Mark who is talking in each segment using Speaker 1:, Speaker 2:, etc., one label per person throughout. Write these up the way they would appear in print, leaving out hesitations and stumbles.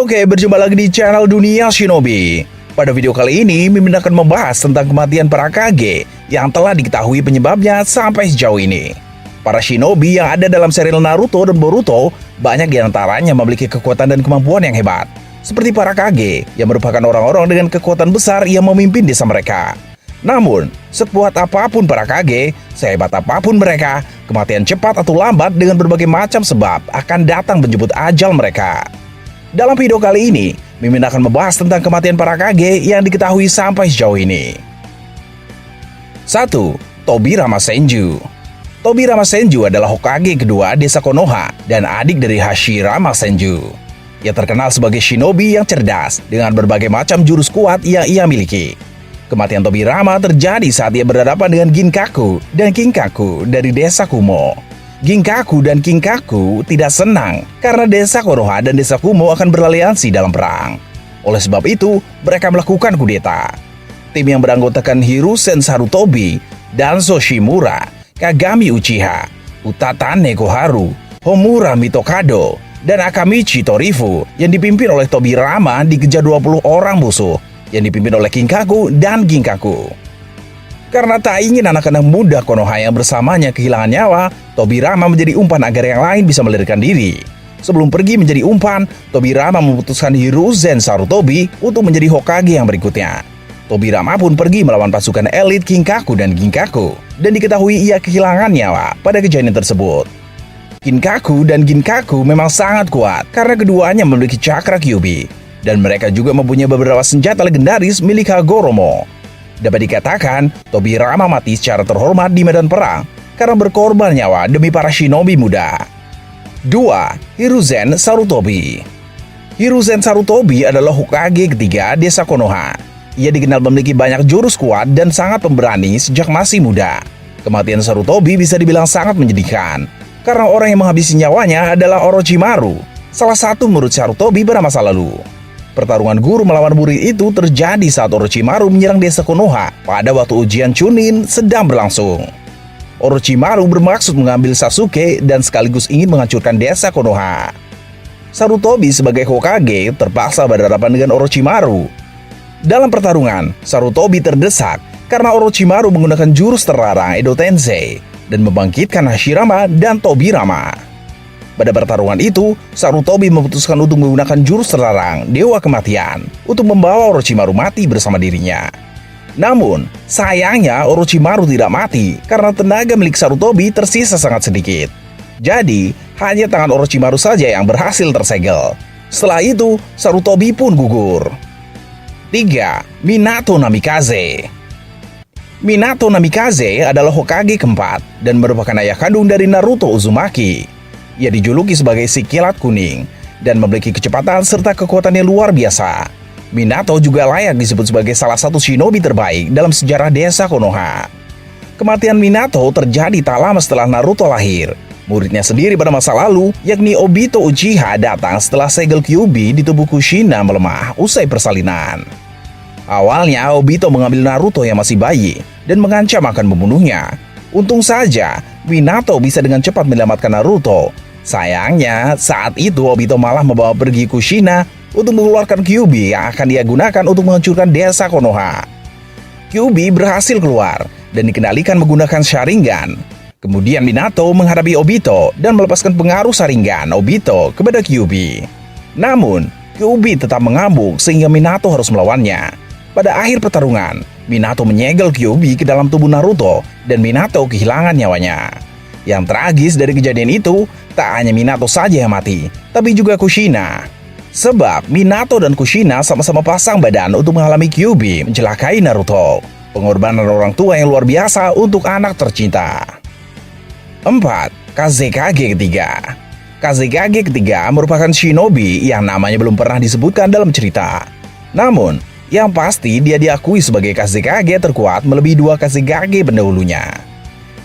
Speaker 1: Oke, berjumpa lagi di channel Dunia Shinobi. Pada video kali ini, Mimin akan membahas tentang kematian para Kage yang telah diketahui penyebabnya sampai sejauh ini. Para shinobi yang ada dalam serial Naruto dan Boruto, banyak diantaranya memiliki kekuatan dan kemampuan yang hebat. Seperti para Kage, yang merupakan orang-orang dengan kekuatan besar yang memimpin desa mereka. Namun, sekuat apapun para Kage, sehebat apapun mereka, kematian cepat atau lambat dengan berbagai macam sebab akan datang menjemput ajal mereka. Dalam video kali ini, Mimin akan membahas tentang kematian para Kage yang diketahui sampai sejauh ini. 1. Tobirama Senju. Tobirama Senju adalah Hokage kedua desa Konoha dan adik dari Hashirama Senju. Ia terkenal sebagai shinobi yang cerdas dengan berbagai macam jurus kuat yang ia miliki. Kematian Tobirama terjadi saat ia berhadapan dengan Ginkaku dan Kinkaku dari desa Kumo. Ginkaku dan Kinkaku tidak senang karena desa Konoha dan desa Kumo akan beraliansi dalam perang. Oleh sebab itu, mereka melakukan kudeta. Tim yang beranggotakan Hiruzen Sarutobi, Danzo Shimura, Kagami Uchiha, Utatane Koharu, Homura Mitokado, dan Akamichi Torifu yang dipimpin oleh Tobirama dikejar 20 orang musuh yang dipimpin oleh Kinkaku dan Ginkaku. Karena tak ingin anak-anak muda Konoha yang bersamanya kehilangan nyawa, Tobirama menjadi umpan agar yang lain bisa melarikan diri. Sebelum pergi menjadi umpan, Tobirama memutuskan Hiruzen Sarutobi untuk menjadi Hokage yang berikutnya. Tobirama pun pergi melawan pasukan elit Kinkaku dan Ginkaku, dan diketahui ia kehilangan nyawa pada kejadian tersebut. Kinkaku dan Ginkaku memang sangat kuat karena keduanya memiliki cakra Kyuubi, dan mereka juga mempunyai beberapa senjata legendaris milik Hagoromo. Dapat dikatakan, Tobirama mati secara terhormat di medan perang karena berkorban nyawa demi para shinobi muda. 2. Hiruzen Sarutobi. Hiruzen Sarutobi adalah Hokage ketiga desa Konoha. Ia dikenal memiliki banyak jurus kuat dan sangat pemberani sejak masih muda. Kematian Sarutobi bisa dibilang sangat menyedihkan, karena orang yang menghabisi nyawanya adalah Orochimaru, salah satu murid Sarutobi pada masa lalu. Pertarungan guru melawan murid itu terjadi saat Orochimaru menyerang desa Konoha pada waktu ujian Chunin sedang berlangsung. Orochimaru bermaksud mengambil Sasuke dan sekaligus ingin menghancurkan desa Konoha. Sarutobi sebagai Hokage terpaksa berhadapan dengan Orochimaru. Dalam pertarungan, Sarutobi terdesak karena Orochimaru menggunakan jurus terlarang Edo Tensei dan membangkitkan Hashirama dan Tobirama. Pada pertarungan itu, Sarutobi memutuskan untuk menggunakan jurus terlarang Dewa Kematian untuk membawa Orochimaru mati bersama dirinya. Namun, sayangnya Orochimaru tidak mati karena tenaga milik Sarutobi tersisa sangat sedikit. Jadi, hanya tangan Orochimaru saja yang berhasil tersegel. Setelah itu, Sarutobi pun gugur. 3. Minato Namikaze. Minato Namikaze adalah Hokage keempat dan merupakan ayah kandung dari Naruto Uzumaki. Ia dijuluki sebagai si kilat kuning dan memiliki kecepatan serta kekuatan yang luar biasa. Minato juga layak disebut sebagai salah satu shinobi terbaik dalam sejarah desa Konoha. Kematian Minato terjadi tak lama setelah Naruto lahir. Muridnya sendiri pada masa lalu, yakni Obito Uchiha, datang setelah segel Kyuubi di tubuh Kushina melemah usai persalinan. Awalnya Obito mengambil Naruto yang masih bayi dan mengancam akan membunuhnya. Untung saja Minato bisa dengan cepat menyelamatkan Naruto. Sayangnya, saat itu Obito malah membawa pergi Kushina untuk mengeluarkan Kyuubi yang akan dia gunakan untuk menghancurkan desa Konoha. Kyuubi berhasil keluar dan dikendalikan menggunakan Sharingan. Kemudian Minato menghadapi Obito dan melepaskan pengaruh Sharingan Obito kepada Kyuubi. Namun, Kyuubi tetap mengamuk sehingga Minato harus melawannya. Pada akhir pertarungan, Minato menyegel Kyuubi ke dalam tubuh Naruto dan Minato kehilangan nyawanya. Yang tragis dari kejadian itu, tak hanya Minato saja yang mati, tapi juga Kushina. Sebab Minato dan Kushina sama-sama pasang badan untuk menghalangi Kyuubi mencelakai Naruto. Pengorbanan orang tua yang luar biasa untuk anak tercinta. 4. Kazekage ketiga. Kazekage ketiga merupakan shinobi yang namanya belum pernah disebutkan dalam cerita. Namun, yang pasti dia diakui sebagai Kazekage terkuat melebihi 2 Kazekage pendahulunya.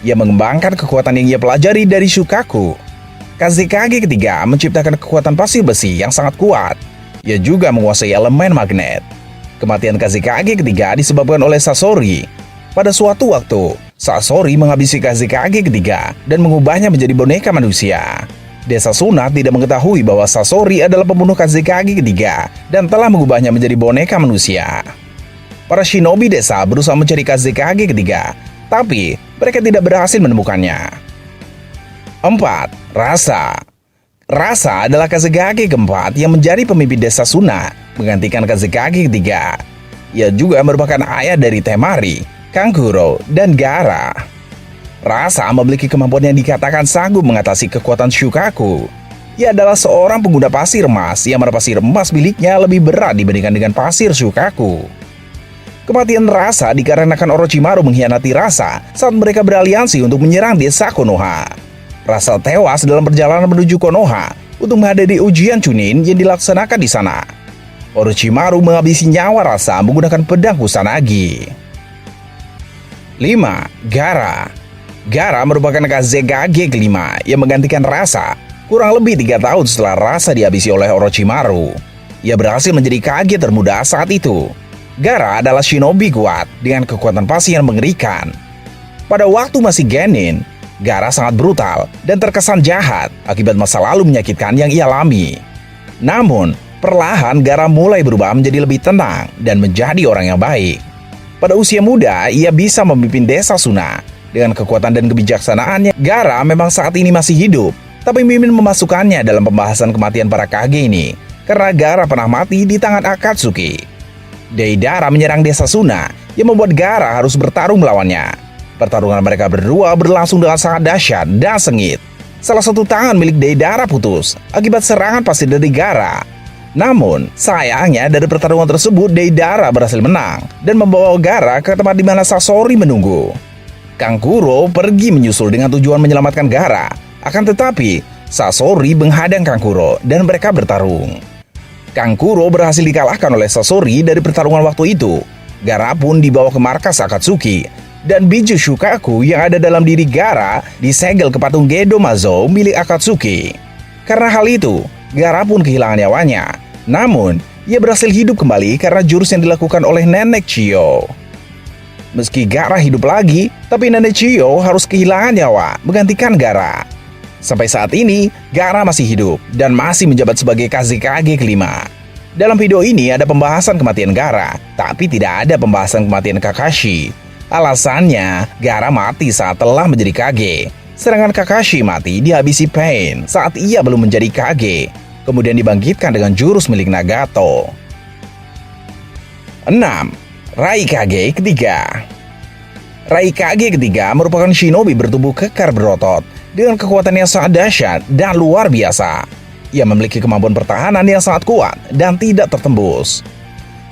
Speaker 1: Ia mengembangkan kekuatan yang ia pelajari dari Shukaku. Kazekage ketiga menciptakan kekuatan pasir besi yang sangat kuat. Ia juga menguasai elemen magnet. Kematian Kazekage ketiga disebabkan oleh Sasori. Pada suatu waktu, Sasori menghabisi Kazekage ketiga dan mengubahnya menjadi boneka manusia. Desa Suna tidak mengetahui bahwa Sasori adalah pembunuh Kazekage ketiga dan telah mengubahnya menjadi boneka manusia. Para shinobi desa berusaha mencari Kazekage ketiga, tapi mereka tidak berhasil menemukannya. 4. Rasa. Rasa adalah Kazekage keempat yang menjadi pemimpin desa Suna, menggantikan Kazekage ketiga. Ia juga merupakan ayah dari Temari, Kankuro, dan Gaara. Rasa memiliki kemampuan yang dikatakan sanggup mengatasi kekuatan Shukaku. Ia adalah seorang pengguna pasir emas yang mana pasir emas miliknya lebih berat dibandingkan dengan pasir Shukaku. Kematian Rasa dikarenakan Orochimaru mengkhianati Rasa saat mereka beraliansi untuk menyerang desa Konoha. Rasa tewas dalam perjalanan menuju Konoha untuk menghadiri ujian Chunin yang dilaksanakan di sana. Orochimaru menghabisi nyawa Rasa menggunakan pedang Kusanagi. 5. Gaara. Gaara merupakan Kazekage kelima yang menggantikan Rasa kurang lebih 3 tahun setelah Rasa dihabisi oleh Orochimaru. Ia berhasil menjadi Kage termuda saat itu. Gaara adalah shinobi kuat dengan kekuatan pasir yang mengerikan. Pada waktu masih genin, Gaara sangat brutal dan terkesan jahat akibat masa lalu menyakitkan yang ia alami. Namun, perlahan Gaara mulai berubah menjadi lebih tenang dan menjadi orang yang baik. Pada usia muda, ia bisa memimpin desa Suna. Dengan kekuatan dan kebijaksanaannya, Gaara memang saat ini masih hidup, tapi Mimin memasukkannya dalam pembahasan kematian para Kage ini, karena Gaara pernah mati di tangan Akatsuki. Deidara menyerang desa Suna, yang membuat Gaara harus bertarung melawannya. Pertarungan mereka berdua berlangsung dengan sangat dahsyat dan sengit. Salah satu tangan milik Deidara putus, akibat serangan pasir dari Gaara. Namun, sayangnya dari pertarungan tersebut, Deidara berhasil menang, dan membawa Gaara ke tempat di mana Sasori menunggu. Kankuro pergi menyusul dengan tujuan menyelamatkan Gaara. Akan tetapi, Sasori menghadang Kankuro dan mereka bertarung. Kankuro berhasil dikalahkan oleh Sasori dari pertarungan waktu itu. Gaara pun dibawa ke markas Akatsuki, dan biju Shukaku yang ada dalam diri Gaara disegel ke patung Gedo Mazo milik Akatsuki. Karena hal itu, Gaara pun kehilangan nyawanya. Namun, ia berhasil hidup kembali karena jurus yang dilakukan oleh Nenek Chiyo. Meski Gaara hidup lagi, tapi Nenek Chiyo harus kehilangan nyawa menggantikan Gaara. Sampai saat ini, Gaara masih hidup dan masih menjabat sebagai Kazekage kelima. Dalam video ini ada pembahasan kematian Gaara, tapi tidak ada pembahasan kematian Kakashi. Alasannya, Gaara mati saat telah menjadi Kage, sedangkan Kakashi mati dihabisi Pain saat ia belum menjadi Kage, kemudian dibangkitkan dengan jurus milik Nagato. 6. Raikage ketiga. Raikage ketiga merupakan shinobi bertubuh kekar berotot dengan kekuatan yang sangat dahsyat dan luar biasa. Ia memiliki kemampuan pertahanan yang sangat kuat dan tidak tertembus.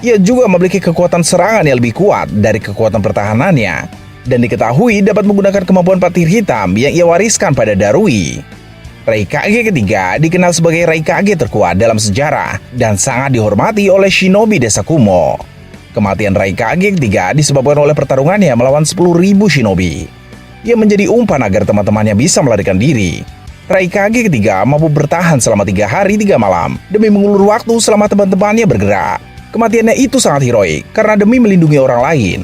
Speaker 1: Ia juga memiliki kekuatan serangan yang lebih kuat dari kekuatan pertahanannya, dan diketahui dapat menggunakan kemampuan patir hitam yang ia wariskan pada Darui. Raikage ketiga dikenal sebagai Raikage terkuat dalam sejarah dan sangat dihormati oleh shinobi desa Kumo. Kematian Raikage ketiga disebabkan oleh pertarungannya melawan 10.000 shinobi. Ia menjadi umpan agar teman-temannya bisa melarikan diri. Raikage ketiga mampu bertahan selama 3 hari 3 malam demi mengulur waktu selama teman-temannya bergerak. Kematiannya itu sangat heroik karena demi melindungi orang lain.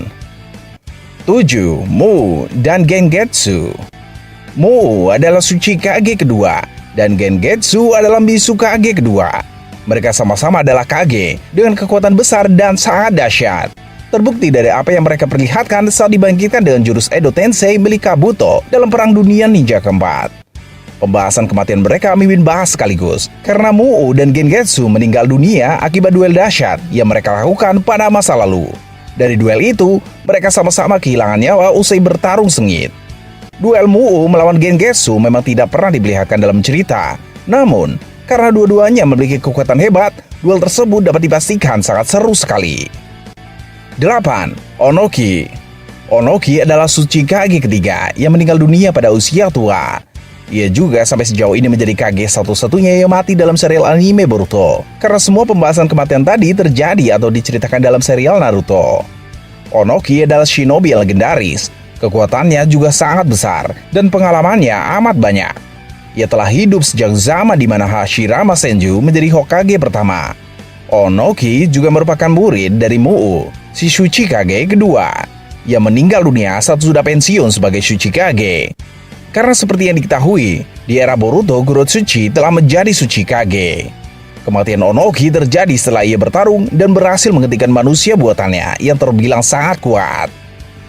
Speaker 1: 7. Mu dan Gengetsu. Mu adalah Tsuchikage kedua dan Gengetsu adalah Mizukage kedua. Mereka sama-sama adalah Kage dengan kekuatan besar dan sangat dahsyat. Terbukti dari apa yang mereka perlihatkan saat dibangkitkan dengan jurus Edo Tensei milik Kabuto dalam Perang Dunia Ninja keempat. Pembahasan kematian mereka Mimin bahas sekaligus, karena Muu dan Gengetsu meninggal dunia akibat duel dahsyat yang mereka lakukan pada masa lalu. Dari duel itu, mereka sama-sama kehilangan nyawa usai bertarung sengit. Duel Muu melawan Gengetsu memang tidak pernah diperlihatkan dalam cerita, namun karena dua-duanya memiliki kekuatan hebat, duel tersebut dapat dipastikan sangat seru sekali. 8. Onoki. Onoki adalah Tsuchikage ketiga yang meninggal dunia pada usia tua. Ia juga sampai sejauh ini menjadi Kage satu-satunya yang mati dalam serial anime Boruto, karena semua pembahasan kematian tadi terjadi atau diceritakan dalam serial Naruto. Onoki adalah shinobi yang legendaris, kekuatannya juga sangat besar, dan pengalamannya amat banyak. Ia telah hidup sejak zaman di mana Hashirama Senju menjadi Hokage pertama. Onoki juga merupakan murid dari Muu, si Tsuchikage kedua. Ia meninggal dunia saat sudah pensiun sebagai Tsuchikage. Karena seperti yang diketahui, di era Boruto, Gorotsuchi telah menjadi Tsuchikage. Kematian Onoki terjadi setelah ia bertarung dan berhasil menghentikan manusia buatannya yang terbilang sangat kuat.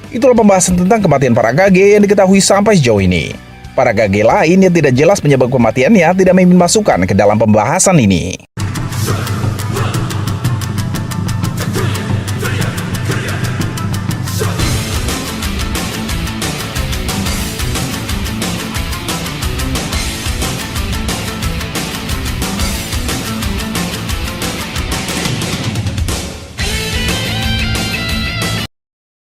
Speaker 1: Itulah pembahasan tentang kematian para Kage yang diketahui sampai sejauh ini. Para Kage lain yang tidak jelas penyebab kematiannya tidak mimin masukan ke dalam pembahasan ini.